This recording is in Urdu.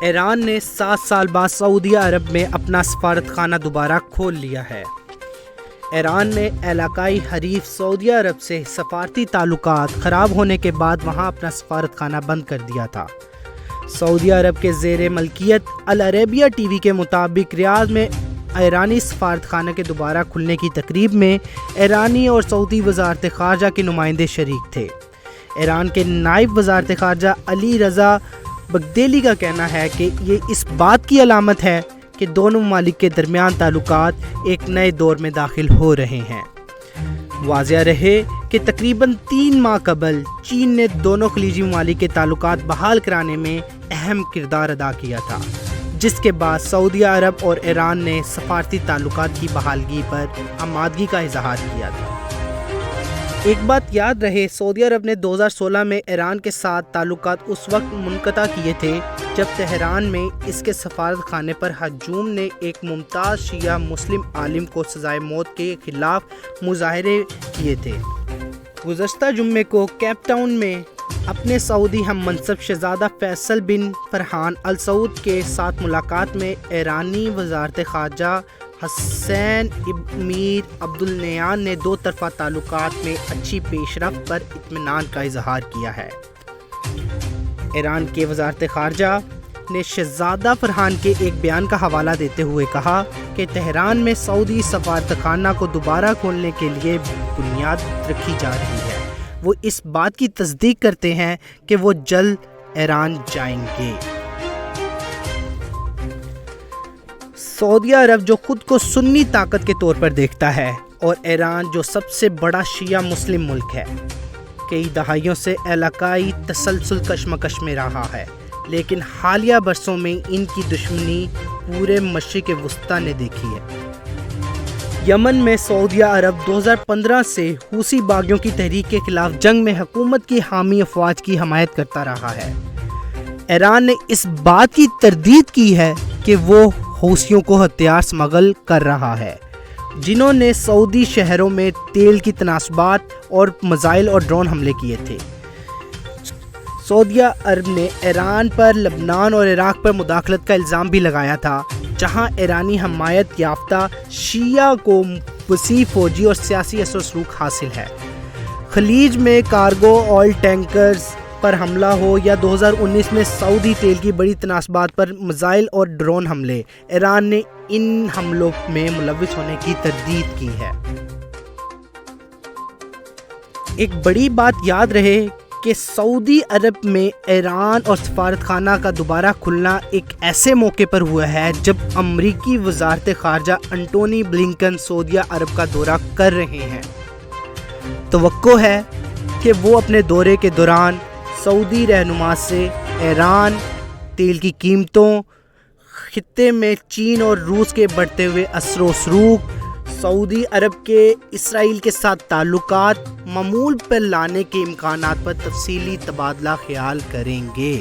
ایران نے 7 سال بعد سعودی عرب میں اپنا سفارت خانہ دوبارہ کھول لیا ہے۔ ایران نے علاقائی حریف سعودی عرب سے سفارتی تعلقات خراب ہونے کے بعد وہاں اپنا سفارت خانہ بند کر دیا تھا۔ سعودی عرب کے زیر ملکیت العربیہ ٹی وی کے مطابق ریاض میں ایرانی سفارت خانہ کے دوبارہ کھلنے کی تقریب میں ایرانی اور سعودی وزارت خارجہ کے نمائندے شریک تھے۔ ایران کے نائب وزارت خارجہ علی رضا بغدیلی کا کہنا ہے کہ یہ اس بات کی علامت ہے کہ دونوں ممالک کے درمیان تعلقات ایک نئے دور میں داخل ہو رہے ہیں۔ واضح رہے کہ تقریباً 3 ماہ قبل چین نے دونوں خلیجی ممالک کے تعلقات بحال کرانے میں اہم کردار ادا کیا تھا، جس کے بعد سعودی عرب اور ایران نے سفارتی تعلقات کی بحالگی پر آمادگی کا اظہار کیا تھا۔ ایک بات یاد رہے، سعودی عرب نے 2016 میں ایران کے ساتھ تعلقات اس وقت منقطع کیے تھے جب تہران میں اس کے سفارت خانے پر ہجوم نے ایک ممتاز شیعہ مسلم عالم کو سزائے موت کے خلاف مظاہرے کیے تھے۔ گزشتہ جمعے کو کیپ ٹاؤن میں اپنے سعودی ہم منصب شہزادہ فیصل بن فرحان ال سعود کے ساتھ ملاقات میں ایرانی وزارت خارجہ حسین امیر عبدالنیان نے 2 طرفہ تعلقات میں اچھی پیش رفت پر اطمینان کا اظہار کیا ہے۔ ایران کے وزارت خارجہ نے شہزادہ فرحان کے ایک بیان کا حوالہ دیتے ہوئے کہا کہ تہران میں سعودی سفارت خانہ کو دوبارہ کھولنے کے لیے بنیاد رکھی جا رہی ہے۔ وہ اس بات کی تصدیق کرتے ہیں کہ وہ جلد ایران جائیں گے۔ سعودی عرب جو خود کو سنی طاقت کے طور پر دیکھتا ہے اور ایران جو سب سے بڑا شیعہ مسلم ملک ہے، کئی دہائیوں سے علاقائی تسلسل کشمکش میں رہا ہے، لیکن حالیہ برسوں میں ان کی دشمنی پورے مشرق وسطیٰ نے دیکھی ہے۔ یمن میں سعودی عرب 2015 سے حوثی باغیوں کی تحریک کے خلاف جنگ میں حکومت کی حامی افواج کی حمایت کرتا رہا ہے۔ ایران نے اس بات کی تردید کی ہے کہ وہ حوثیوں کو ہتھیار سمگل کر رہا ہے، جنہوں نے سعودی شہروں میں تیل کی تناسبات اور میزائل اور ڈرون حملے کیے تھے۔ سعودی عرب نے ایران پر لبنان اور عراق پر مداخلت کا الزام بھی لگایا تھا، جہاں ایرانی حمایت یافتہ شیعہ کو وسیع فوجی اور سیاسی اثر و رسوخ حاصل ہے۔ خلیج میں کارگو آئل ٹینکرز پر حملہ ہو یا 2019 میں سعودی تیل کی بڑی تناسبات پر میزائل اور ڈرون حملے، ایران نے ان حملوں میں ملوث ہونے کی تردید کی ہے۔ ایک بڑی بات یاد رہے کہ سعودی عرب میں ایران اور سفارت خانہ کا دوبارہ کھلنا ایک ایسے موقع پر ہوا ہے جب امریکی وزارت خارجہ انٹونی بلنکن سعودی عرب کا دورہ کر رہے ہیں۔ توقع ہے کہ وہ اپنے دورے کے دوران سعودی رہنما سے ایران، تیل کی قیمتوں، خطے میں چین اور روس کے بڑھتے ہوئے اثر و رسوخ، سعودی عرب کے اسرائیل کے ساتھ تعلقات معمول پر لانے کے امکانات پر تفصیلی تبادلہ خیال کریں گے۔